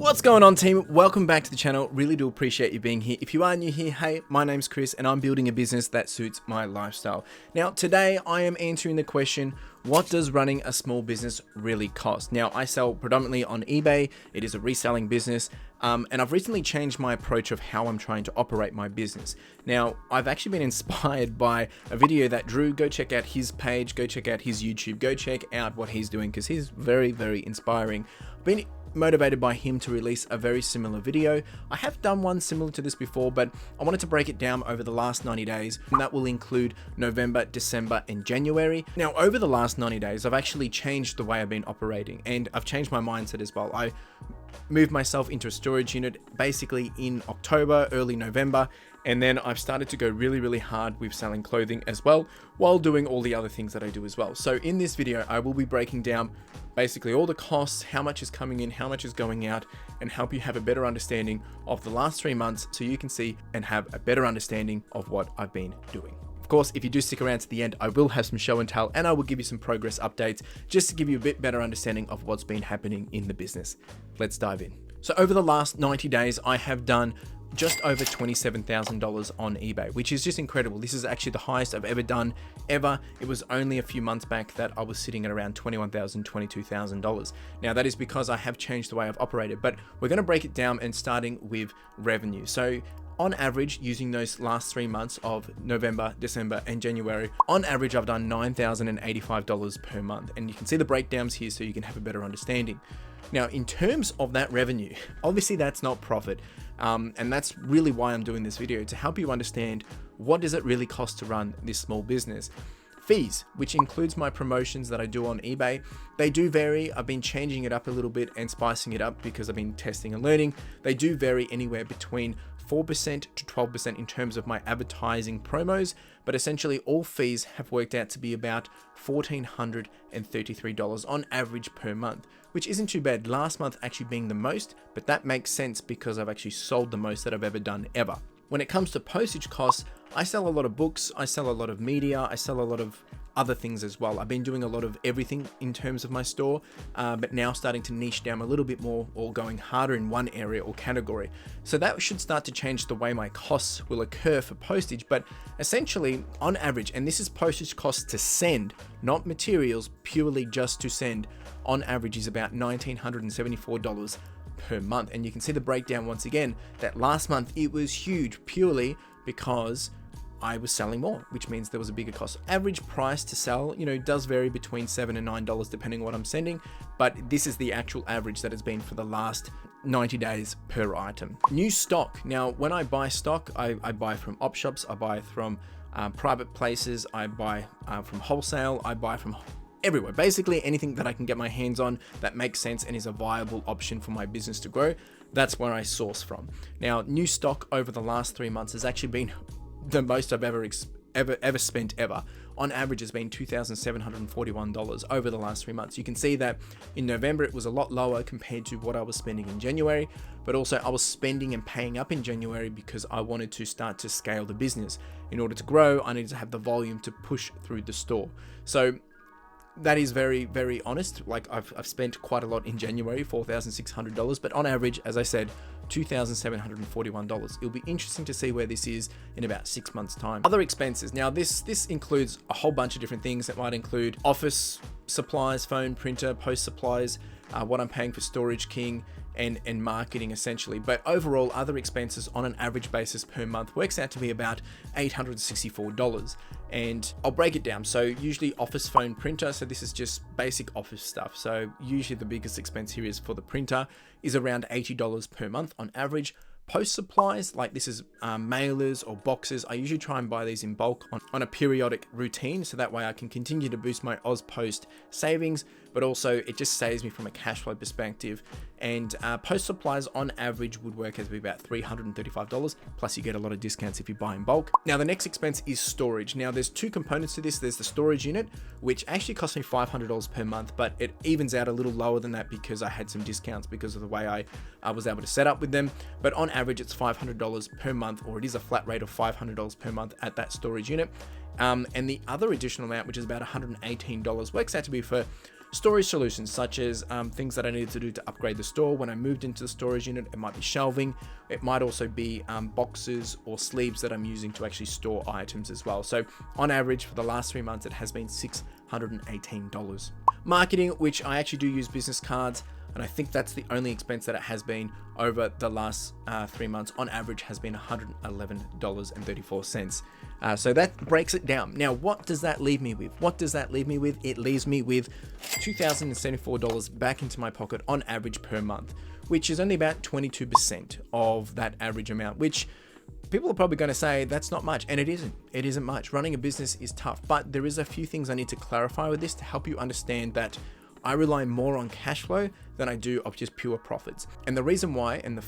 What's going on, team? Welcome back to the channel. Really do appreciate you being here. If you are new here, hey, my name's Chris and I'm building a business that suits my lifestyle. Now, today I am answering the question, what does running a small business really cost? Now, I sell predominantly on eBay. It is a reselling business. And I've recently changed my approach of how I'm trying to operate my business. Now, I've actually been inspired by a video that Drew, go check out his page, go check out his YouTube, go check out what he's doing because he's very, very inspiring. I've been motivated by him to release a very similar video. I have done one similar to this before, but I wanted to break it down over the last 90 days, and that will include November, December, and January. Now, over the last 90 days, I've actually changed the way I've been operating, and I've changed my mindset as well. I moved myself into a storage unit basically in October, early November, and then I've started to go really, really hard with selling clothing as well, while doing all the other things that I do as well. So in this video, I will be breaking down basically all the costs, how much is coming in, how much is going out, and help you have a better understanding of the last 3 months so you can see and have a better understanding of what I've been doing. Of course, if you do stick around to the end, I will have some show and tell, and I will give you some progress updates just to give you a bit better understanding of what's been happening in the business. Let's dive in. So over the last 90 days, I have done just over $27,000 on eBay, which is just incredible. This is actually the highest I've ever done ever. It was only a few months back that I was sitting at around $21,000, $22,000. Now that is because I have changed the way I've operated, but we're going to break it down and starting with revenue. So on average, using those last 3 months of November, December, and January, on average, I've done $9,085 per month. And you can see the breakdowns here so you can have a better understanding. Now, in terms of that revenue, obviously that's not profit. And that's really why I'm doing this video, to help you understand what does it really cost to run this small business. Fees, which includes my promotions that I do on eBay, they do vary. I've been changing it up a little bit and spicing it up because I've been testing and learning. They do vary anywhere between 4% to 12% in terms of my advertising promos, but essentially all fees have worked out to be about $1,433 on average per month, which isn't too bad. Last month actually being the most, but that makes sense because I've actually sold the most that I've ever done ever. When it comes to postage costs, I sell a lot of books, I sell a lot of media, I sell a lot of other things as well. I've been doing a lot of everything in terms of my store, but now starting to niche down a little bit more or going harder in one area or category. So that should start to change the way my costs will occur for postage, but essentially on average, and this is postage costs to send, not materials, purely just to send, on average is about $1,974 per month. And you can see the breakdown once again, that last month it was huge purely because I was selling more, which means there was a bigger cost. Average price to sell, does vary between $7 and $9 depending on what I'm sending, but this is the actual average that has been for the last 90 days per item. New stock. Now, when I buy stock, I buy from op shops, I buy from private places, I buy from wholesale, I buy from everywhere. Basically anything that I can get my hands on that makes sense and is a viable option for my business to grow, that's where I source from. Now, new stock over the last 3 months has actually been the most I've ever spent ever. On average, has been $2,741 over the last 3 months. You can see that in November, it was a lot lower compared to what I was spending in January, but also I was spending and paying up in January because I wanted to start to scale the business. In order to grow, I needed to have the volume to push through the store. So that is very, very honest. Like I've spent quite a lot in January, $4,600, but on average, as I said, $2,741. It'll be interesting to see where this is in about 6 months' time. Other expenses. Now this includes a whole bunch of different things. That might include office supplies, phone, printer, post supplies, what I'm paying for Storage King, and marketing essentially. But overall, other expenses on an average basis per month works out to be about $864. And I'll break it down. So usually office, phone, printer. So this is just basic office stuff. So usually the biggest expense here is for the printer is around $80 per month on average. Post supplies, like this is mailers or boxes. I usually try and buy these in bulk on a periodic routine, so that way I can continue to boost my Post savings, but also it just saves me from a cash flow perspective. And post supplies on average would work as be about $335, plus you get a lot of discounts if you buy in bulk. Now the next expense is storage. Now there's two components to this. There's the storage unit, which actually cost me $500 per month, but it evens out a little lower than that because I had some discounts because of the way I was able to set up with them. But on average, it's $500 per month, or it is a flat rate of $500 per month at that storage unit. And the other additional amount, which is about $118, works out to be for storage solutions, such as things that I needed to do to upgrade the store. When I moved into the storage unit, it might be shelving. It might also be boxes or sleeves that I'm using to actually store items as well. So on average for the last 3 months, it has been $618. Marketing, which I actually do use business cards, and I think that's the only expense that it has been over the last 3 months, on average has been $111.34. So that breaks it down. Now, what does that leave me with? It leaves me with $2,074 back into my pocket on average per month, which is only about 22% of that average amount, which people are probably going to say that's not much, and it isn't much. Running a business is tough, but there is a few things I need to clarify with this to help you understand that I rely more on cash flow than I do of just pure profits. And the reason why, and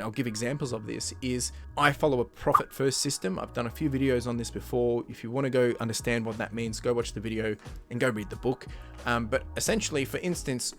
I'll give examples of this, is I follow a profit first system. I've done a few videos on this before. If you want to go understand what that means, go watch the video and go read the book. But essentially, for instance,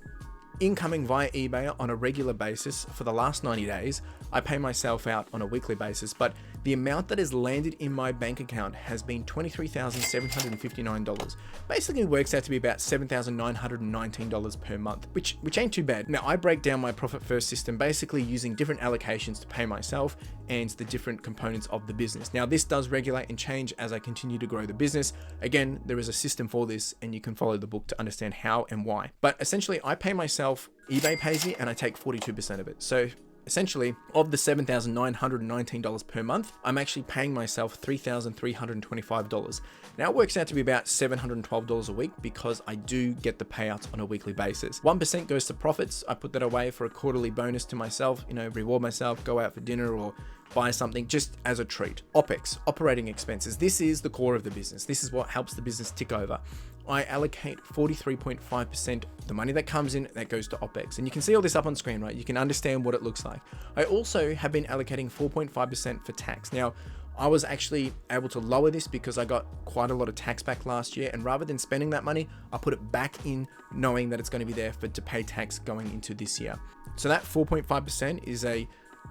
incoming via eBay on a regular basis for the last 90 days, I pay myself out on a weekly basis, but the amount that has landed in my bank account has been $23,759. Basically works out to be about $7,919 per month, which ain't too bad. Now, I break down my profit first system basically using different allocations to pay myself and the different components of the business. Now, this does regulate and change as I continue to grow the business. Again, there is a system for this, and you can follow the book to understand how and why. But essentially, I pay myself, eBay pays me, and I take 42% of it. So essentially, of the $7,919 per month, I'm actually paying myself $3,325. Now it works out to be about $712 a week because I do get the payouts on a weekly basis. 1% goes to profits. I put that away for a quarterly bonus to myself, reward myself, go out for dinner or buy something just as a treat. OPEX, operating expenses. This is the core of the business. This is what helps the business tick over. I allocate 43.5%, the money that comes in, that goes to OPEX. And you can see all this up on screen, right? You can understand what it looks like. I also have been allocating 4.5% for tax. Now, I was actually able to lower this because I got quite a lot of tax back last year. And rather than spending that money, I put it back in knowing that it's going to be there to pay tax going into this year. So that 4.5% is a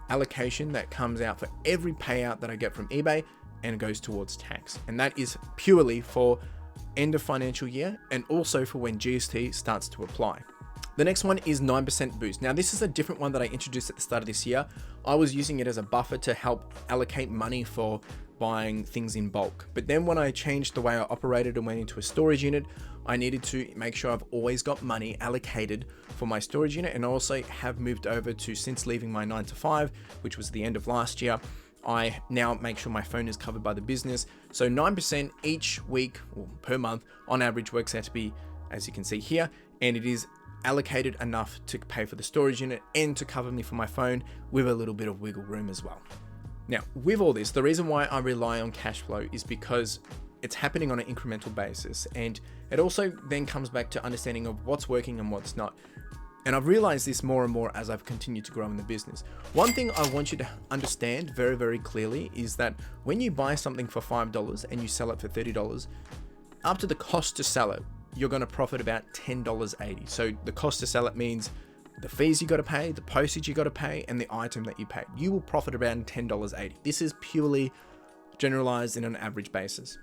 allocation that comes out for every payout that I get from eBay, and it goes towards tax. And that is purely for end of financial year and also for when GST starts to apply. The next one is 9% boost. Now, this is a different one that I introduced at the start of this year. I was using it as a buffer to help allocate money for buying things in bulk. But then when I changed the way I operated and went into a storage unit, I needed to make sure I've always got money allocated for my storage unit. And I also have moved over to, since leaving my 9 to 5, which was the end of last year, I now make sure my phone is covered by the business. So 9% each week or per month on average works out to be, as you can see here, and it is allocated enough to pay for the storage unit and to cover me for my phone with a little bit of wiggle room as well. Now, with all this, the reason why I rely on cash flow is because it's happening on an incremental basis. And it also then comes back to understanding of what's working and what's not. And I've realized this more and more as I've continued to grow in the business. One thing I want you to understand very, very clearly is that when you buy something for $5 and you sell it for $30, up to the cost to sell it, you're going to profit about $10.80. So the cost to sell it means the fees you got to pay, the postage you got to pay, and the item that you pay. You will profit around $10.80. This is purely generalized in an average basis.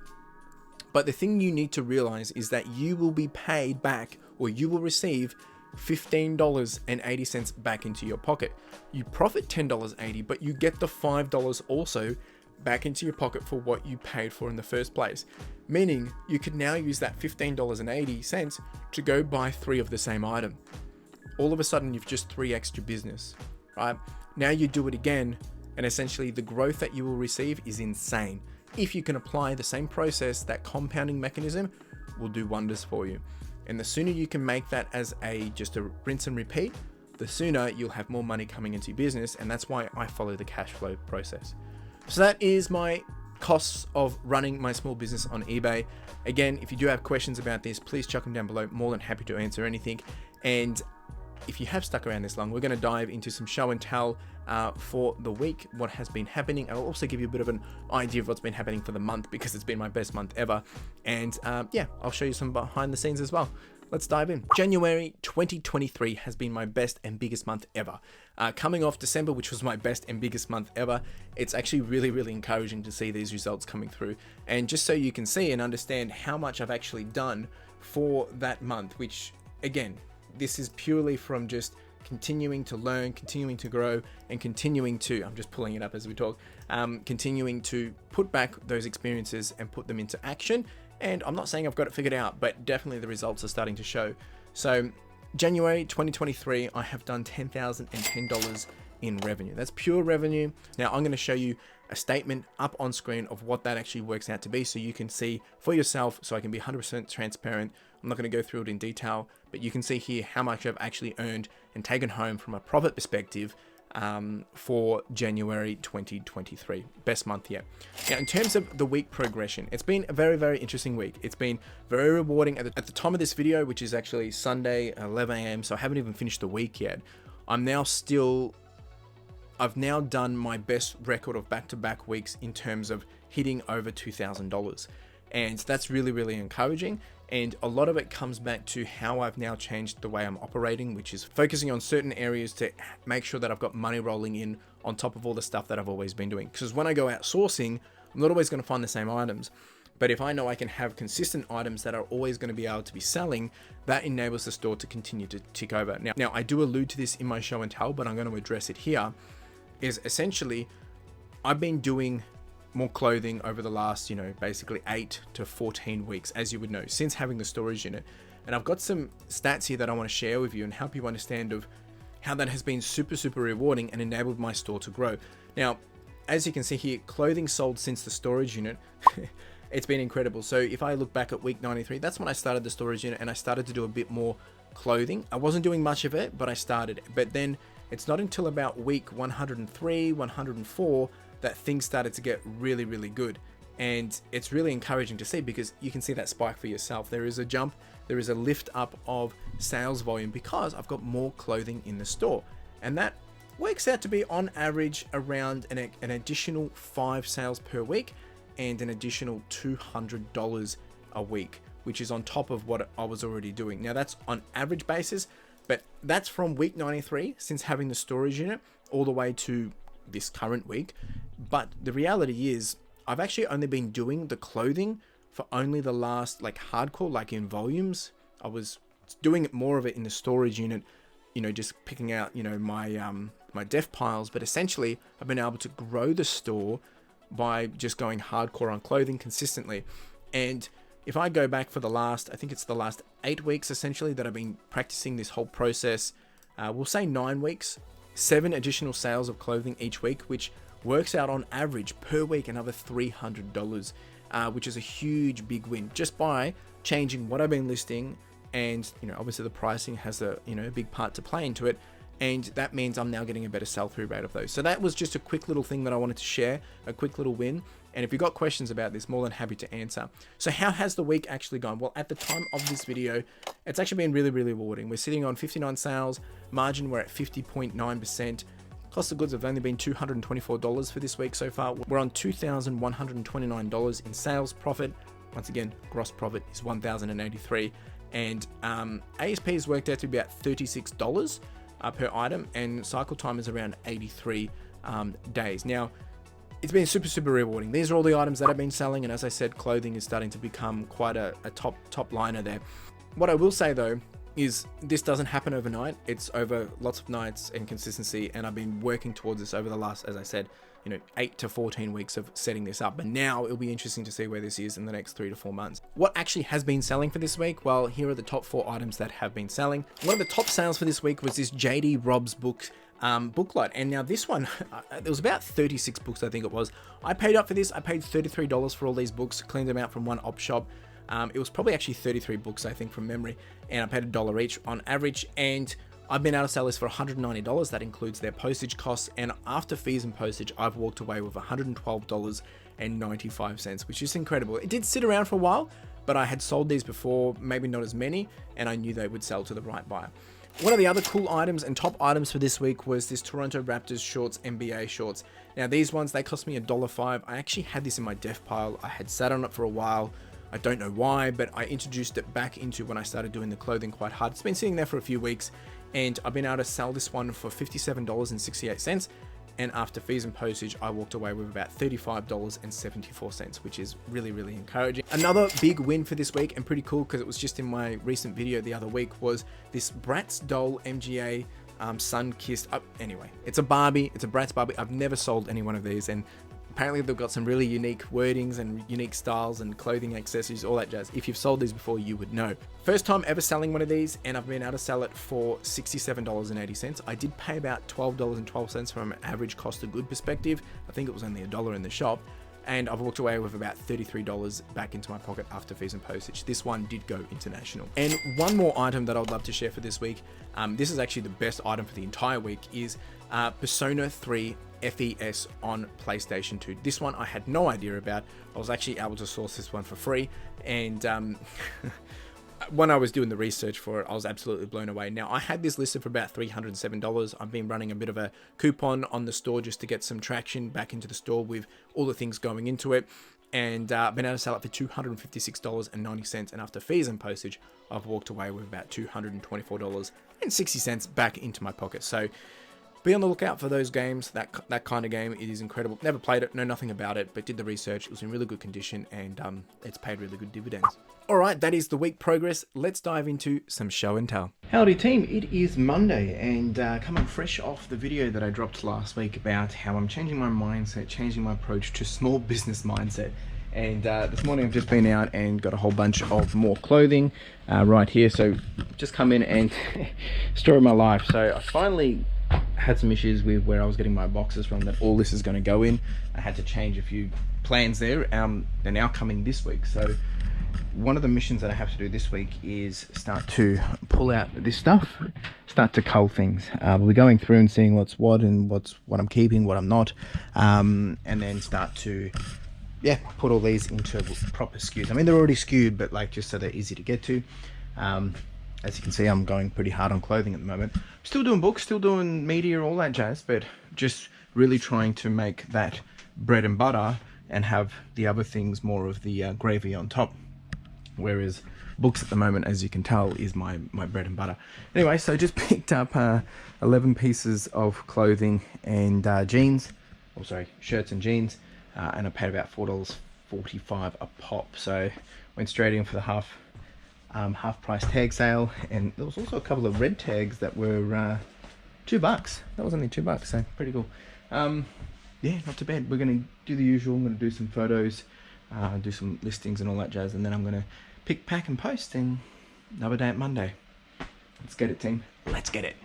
But the thing you need to realize is that you will be paid back, or you will receive $15.80 back into your pocket. You profit $10.80, but you get the $5 also back into your pocket for what you paid for in the first place. Meaning you could now use that $15.80 to go buy 3 of the same item. All of a sudden you've just 3 extra business, right? Now you do it again, and essentially the growth that you will receive is insane. If you can apply the same process, that compounding mechanism will do wonders for you. And the sooner you can make that as just a rinse and repeat, the sooner you'll have more money coming into your business. And that's why I follow the cash flow process. So that is my costs of running my small business on eBay. Again, if you do have questions about this, please chuck them down below. More than happy to answer anything. And if you have stuck around this long, we're going to dive into some show and tell for the week, what has been happening. I'll also give you a bit of an idea of what's been happening for the month, because it's been my best month ever. And I'll show you some behind the scenes as well. Let's dive in. January 2023 has been my best and biggest month ever. Coming off December, which was my best and biggest month ever, it's actually really, really encouraging to see these results coming through. And just so you can see and understand how much I've actually done for that month, which again, this is purely from just continuing to learn, continuing to grow, and continuing to, I'm just pulling it up as we talk, continuing to put back those experiences and put them into action. And I'm not saying I've got it figured out, but definitely the results are starting to show. So January 2023, I have done $10,010 in revenue. That's pure revenue. Now I'm going to show you a statement up on screen of what that actually works out to be, so you can see for yourself, so I can be 100% transparent. I'm not going to go through it in detail, but you can see here how much I've actually earned and taken home from a profit perspective for January 2023, best month yet. Now, in terms of the week progression, it's been a very, very interesting week. It's been very rewarding. At the time of this video, which is actually Sunday, 11 a.m., so I haven't even finished the week yet. I've now done my best record of back-to-back weeks in terms of hitting over $2,000. And that's really, really encouraging. And a lot of it comes back to how I've now changed the way I'm operating, which is focusing on certain areas to make sure that I've got money rolling in on top of all the stuff that I've always been doing. Because when I go out sourcing, I'm not always going to find the same items. But if I know I can have consistent items that are always going to be able to be selling, that enables the store to continue to tick over. Now I do allude to this in my show and tell, but I'm going to address it here, is essentially I've been doing more clothing over the last, basically 8 to 14 weeks, as you would know, since having the storage unit. And I've got some stats here that I want to share with you and help you understand of how that has been super, super rewarding and enabled my store to grow. Now, as you can see here, clothing sold since the storage unit, it's been incredible. So if I look back at week 93, that's when I started the storage unit and I started to do a bit more clothing. I wasn't doing much of it, but I started. But then it's not until about week 103, 104 that things started to get really, really good. And it's really encouraging to see, because you can see that spike for yourself. There is a jump, there is a lift up of sales volume because I've got more clothing in the store. And that works out to be on average around an additional 5 sales per week and an additional $200 a week, which is on top of what I was already doing. Now that's on average basis, but that's from week 93 since having the storage unit all the way to this current week. But the reality is I've actually only been doing the clothing for only the last, hardcore, in volumes. I was doing more of it in the storage unit, just picking out, my def piles. But essentially I've been able to grow the store by just going hardcore on clothing consistently. And if I go back for I think it's the last 8 weeks essentially that I've been practicing this whole process, we'll say 9 weeks, 7 additional sales of clothing each week, which works out on average per week another $300, which is a huge big win just by changing what I've been listing. And obviously the pricing has a big part to play into it, and that means I'm now getting a better sell-through rate of those. So that was just a quick little thing that I wanted to share, a quick little win. And if you've got questions about this, more than happy to answer. So how has the week actually gone? Well, at the time of this video, it's actually been really, really rewarding. We're sitting on 59 sales, margin we're at 50.9%. Cost of goods have only been $224 for this week so far. We're on $2,129 in sales profit. Once again, gross profit is $1,083. And ASP has worked out to be about $36 per item, and cycle time is around 83 days. Now, it's been super, super rewarding. These are all the items that I've been selling, and as I said, clothing is starting to become quite a top liner there. What I will say though is this doesn't happen overnight. It's over lots of nights and consistency, and I've been working towards this over the last, as I said, 8 to 14 weeks of setting this up. But now it'll be interesting to see where this is in the next 3 to 4 months. What actually has been selling for this week? Well, here are the top 4 items that have been selling. One of the top sales for this week was this JD Robb's book booklet. And now this one, there was about 36 books, I think it was. I paid up for this. I paid $33 for all these books, cleaned them out from one op shop. It was probably actually 33 books, I think, from memory, and I paid $1 each on average. And I've been able to sell this for $190. That includes their postage costs, and after fees and postage, I've walked away with $112.95, which is incredible. It did sit around for a while, but I had sold these before, maybe not as many, and I knew they would sell to the right buyer. One of the other cool items and top items for this week was this Toronto Raptors shorts, NBA shorts. Now these ones, they cost me $1.05. I actually had this in my def pile. I had sat on it for a while. I don't know why, but I introduced it back into when I started doing the clothing quite hard. It's been sitting there for a few weeks, and I've been able to sell this one for $57.68. and after fees and postage, I walked away with about $35.74, which is really, really encouraging. Another big win for this week, and pretty cool because it was just in my recent video the other week, was this Bratz doll MGA sun-kissed up. Anyway, it's a Barbie, it's a Bratz Barbie. I've never sold any one of these, and apparently they've got some really unique wordings and unique styles and clothing, accessories, all that jazz. If you've sold these before, you would know. First time ever selling one of these, and I've been able to sell it for $67.80. I did pay about $12.12 from an average cost of good perspective. I think it was only $1 in the shop. And I've walked away with about $33 back into my pocket after fees and postage. This one did go international. And one more item that I would love to share for this week, this is actually the best item for the entire week, is Persona 3 FES on PlayStation 2. This one I had no idea about. I was actually able to source this one for free, and when I was doing the research for it, I was absolutely blown away. Now, I had this listed for about $307. I've been running a bit of a coupon on the store just to get some traction back into the store with all the things going into it, and been able to sell it for $256.90, and after fees and postage, I've walked away with about $224.60 back into my pocket. So be on the lookout for those games, that kind of game. It is incredible. Never played it, know nothing about it, but did the research. It was in really good condition, and it's paid really good dividends. Alright, that is the week progress. Let's dive into some show and tell. Howdy team, it is Monday, and coming fresh off the video that I dropped last week about how I'm changing my mindset, changing my approach to small business mindset. And this morning I've just been out and got a whole bunch of more clothing right here. So just come in and story of my life. So I finally had some issues with where I was getting my boxes from, that all this is going to go in. I had to change a few plans there. They're now coming this week. So one of the missions that I have to do this week is start to pull out this stuff, start to cull things. We'll be going through and seeing what's what and what I'm keeping, what I'm not, and then start to put all these into proper SKUs. I mean, they're already skewed, but like just so they're easy to get to. As you can see, I'm going pretty hard on clothing at the moment. Still doing books, still doing media, all that jazz, but just really trying to make that bread and butter and have the other things more of the gravy on top. Whereas books at the moment, as you can tell, is my bread and butter. Anyway, so just picked up 11 pieces of clothing and shirts and jeans, and I paid about $4.45 a pop. So went straight in for the half price tag sale, and there was also a couple of red tags that were $2. That was only $2, so pretty cool. Yeah, not too bad. We're gonna do the usual. I'm gonna do some photos, do some listings and all that jazz, and then I'm gonna pick, pack and post, and another day at Monday. Let's get it, team. Let's get it.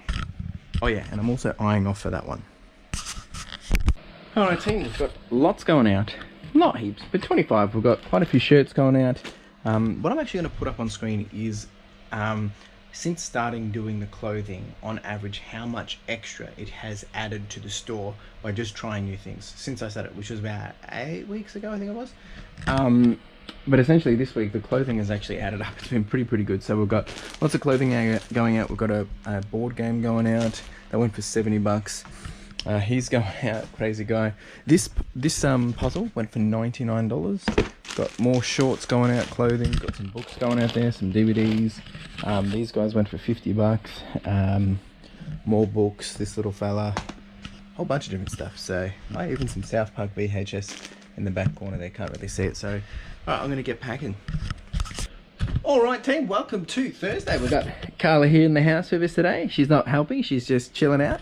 Oh yeah, and I'm also eyeing off for that one. Alright team, we've got lots going out. Not heaps, but 25. We've got quite a few shirts going out. What I'm actually going to put up on screen is, since starting doing the clothing, on average, how much extra it has added to the store by just trying new things. Since I started, which was about 8 weeks ago, I think it was. But essentially this week, the clothing has actually added up. It's been pretty good. So we've got lots of clothing going out. We've got a board game going out. That went for $70. He's going out, crazy guy. This puzzle went for $99. Got more shorts going out, clothing, got some books going out there, some DVDs. These guys went for $50. More books, this little fella, whole bunch of different stuff. So even some South Park VHS in the back corner there, can't really see it. So alright, I'm gonna get packing. Alright team, welcome to Thursday. We've got Carla here in the house with us today. She's not helping, she's just chilling out,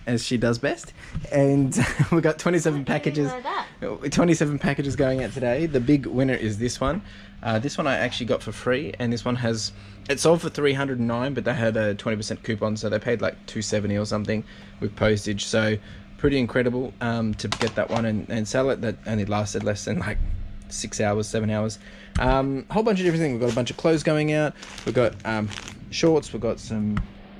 as she does best. And we've got 27 packages. 27 packages going out today. The big winner is this one. This one I actually got for free, and this one it sold for $309, but they had a 20% coupon, so they paid like $270 or something with postage. So pretty incredible to get that one and sell it. That only lasted less than like 6 hours, 7 hours. Whole bunch of different things. We've got a bunch of clothes going out. We've got shorts. We've got some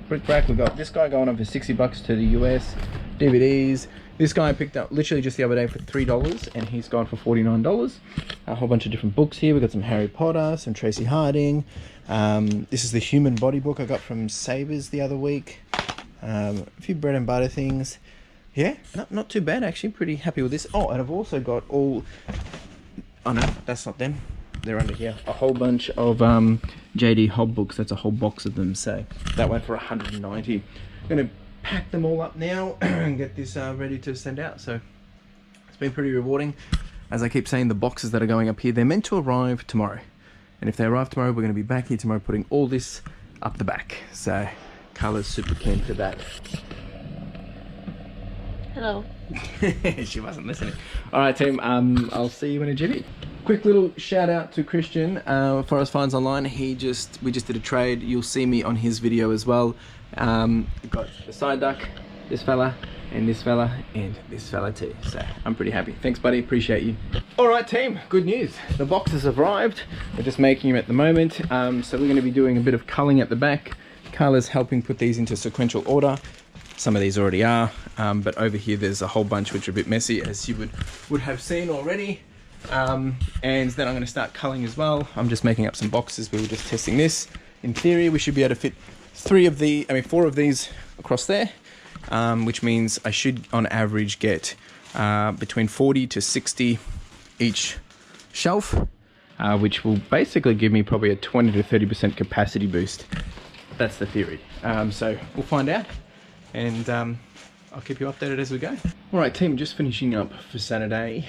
bric-a-brac. We've got this guy going on for $60 to the US. DVDs. This guy I picked up literally just the other day for $3, and he's gone for $49. A whole bunch of different books here. We've got some Harry Potter, some Tracy Harding. This is the Human Body book I got from Sabres the other week. A few bread and butter things. Yeah, not too bad actually. Pretty happy with this. Oh, and I've also got all... Oh no, that's not them. They're under here. A whole bunch of JD Hobb books. That's a whole box of them. So that went for $190. I'm gonna pack them all up now and get this ready to send out. So it's been pretty rewarding. As I keep saying, the boxes that are going up here, they're meant to arrive tomorrow. And if they arrive tomorrow, we're going to be back here tomorrow putting all this up the back. So Carla's super keen for that. Hello. She wasn't listening. All right, team. I'll see you in a jiffy. Quick little shout out to Christian, Forest Finds Online. We just did a trade. You'll see me on his video as well. We've got the side duck, this fella, and this fella, and this fella too. So I'm pretty happy. Thanks, buddy. Appreciate you. All right, team. Good news. The boxes have arrived. We're just making them at the moment. So we're going to be doing a bit of culling at the back. Carla's helping put these into sequential order. Some of these already are, but over here there's a whole bunch which are a bit messy, as you would have seen already. And then I'm going to start culling as well. I'm just making up some boxes. We were just testing this. In theory, we should be able to fit 4 of these across there, which means I should on average get between 40 to 60 each shelf, which will basically give me probably a 20 to 30% capacity boost. That's the theory. So we'll find out. And I'll keep you updated as we go. All right, team, just finishing up for Saturday.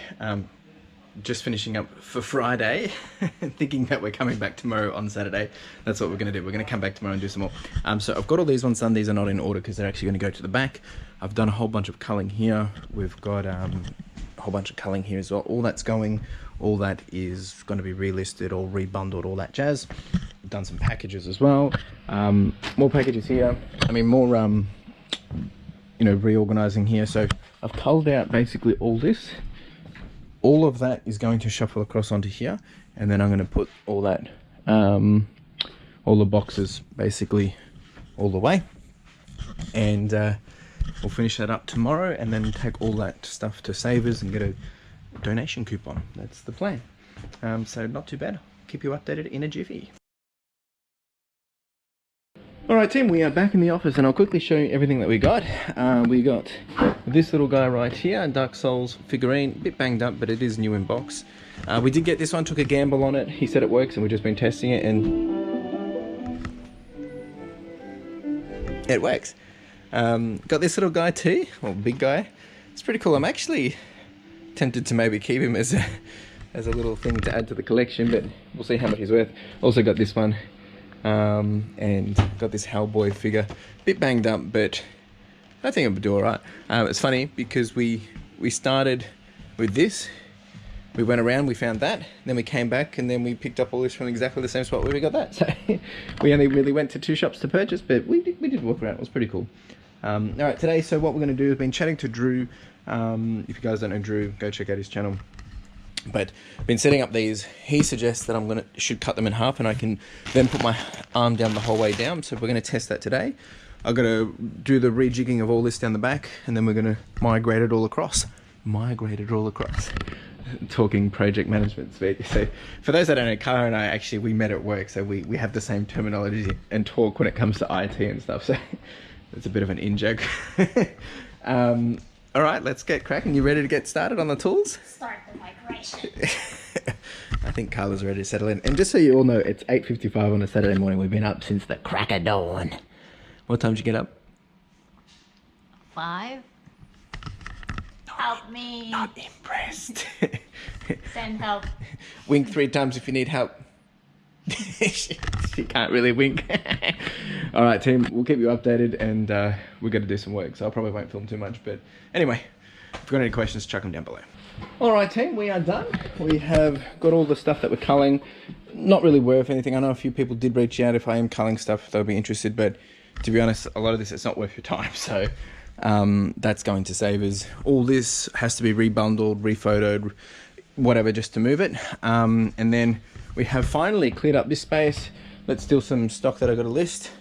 Just finishing up for Friday. Thinking that we're coming back tomorrow on Saturday. That's what we're going to do. We're going to come back tomorrow and do some more. So I've got all these ones done. These are not in order because they're actually going to go to the back. I've done a whole bunch of culling here. We've got a whole bunch of culling here as well. All that's going. All that is going to be relisted or rebundled, all that jazz. We've done some packages as well. More packages here. I mean, more... reorganizing here. So I've culled out basically all this. All of that is going to shuffle across onto here, and then I'm going to put all that, all the boxes basically all the way, and we'll finish that up tomorrow, and then take all that stuff to Savers and get a donation coupon. That's the plan. So not too bad. Keep you updated in a jiffy. Alright, team, we are back in the office, and I'll quickly show you everything that we got. We got this little guy right here, Dark Souls figurine, a bit banged up, but it is new in box. We did get this one, took a gamble on it. He said it works, and we've just been testing it, and it works. Got this little guy too, well, big guy. It's pretty cool. I'm actually tempted to maybe keep him as a little thing to add to the collection, but we'll see how much he's worth. Also got this one. And got this Hellboy figure, bit banged up, but I think it would do alright. It's funny because we started with this, we went around, we found that, then we came back, and then we picked up all this from exactly the same spot where we got that. So we only really went to 2 shops to purchase, but we did walk around. It was pretty cool. Alright, today, so what we're going to do, I've been chatting to Drew. If you guys don't know Drew, go check out his channel. But I've been setting up these. He suggests that should cut them in half, and I can then put my arm down the whole way down. So we're going to test that today. I'm going to do the rejigging of all this down the back, and then we're going to migrate it all across. Talking project management speak. So for those that don't know, Cara and I we met at work, so we have the same terminology and talk when it comes to IT and stuff. So it's a bit of an in-joke. All right, let's get cracking. You ready to get started on the tools? Start the migration. I think Carla's ready to settle in. And just so you all know, it's 8:55 on a Saturday morning. We've been up since the crack of dawn. What time did you get up? 5. Help me. Not impressed. Send help. Wink 3 times if you need help. She can't really wink. All right, team, we'll keep you updated, and we're going to do some work, so I probably won't film too much. But anyway, if you've got any questions, chuck them down below. All right, team, we are done. We have got all the stuff that we're culling. Not really worth anything. I know a few people did reach out if I am culling stuff, they'll be interested, but to be honest, a lot of this, it's not worth your time. So that's going to Savers. All this has to be rebundled, rephotoed, whatever, just to move it. And then we have finally cleared up this space. Let's steal some stock that I got to list.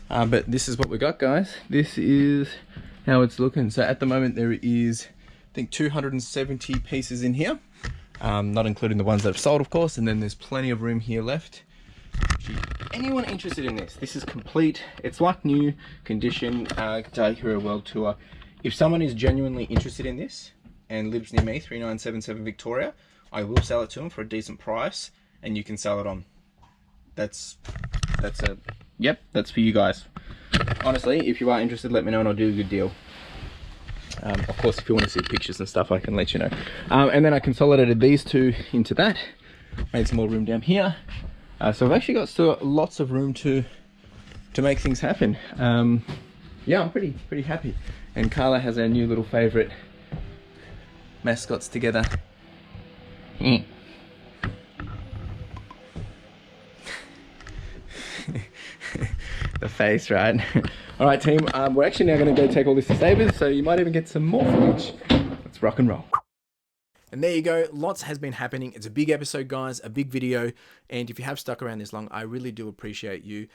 But this is what we got, guys. This is how it's looking. So at the moment there is, I think, 270 pieces in here, not including the ones that I've sold, of course. And then there's plenty of room here left. Anyone interested in this? This is complete. It's like new condition. Guitar Hero World Tour. If someone is genuinely interested in this and lives near me, 3977 Victoria, I will sell it to them for a decent price, and you can sell it on. That's for you guys. honestly, if you are interested, let me know and I'll do a good deal. Of course, if you want to see pictures and stuff, I can let you know. And then I consolidated these two into that. Made some more room down here. So I've actually got still lots of room to make things happen. Yeah, I'm pretty happy. And Carla has our new little favorite mascots together. The face, right? All right, team, we're actually now going to go take all this to Sabres, so you might even get some more footage. Let's rock and roll. And there you go, lots has been happening. It's a big episode, guys, a big video. And if you have stuck around this long, I really do appreciate you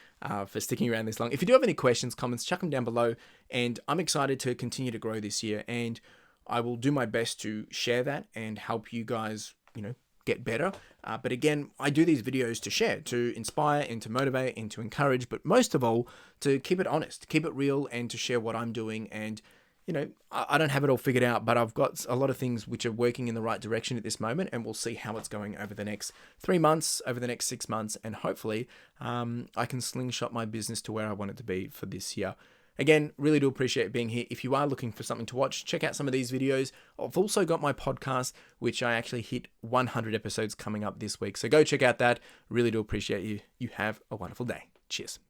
for sticking around this long. If you do have any questions, comments, chuck them down below. And I'm excited to continue to grow this year. And I will do my best to share that and help you guys, get better. But again, I do these videos to share, to inspire and to motivate and to encourage, but most of all, to keep it honest, keep it real, and to share what I'm doing. And I don't have it all figured out, but I've got a lot of things which are working in the right direction at this moment, and we'll see how it's going over the next 3 months, over the next 6 months, and hopefully I can slingshot my business to where I want it to be for this year. Again, really do appreciate being here. If you are looking for something to watch, check out some of these videos. I've also got my podcast, which I actually hit 100 episodes coming up this week. So go check out that. Really do appreciate you. You have a wonderful day. Cheers.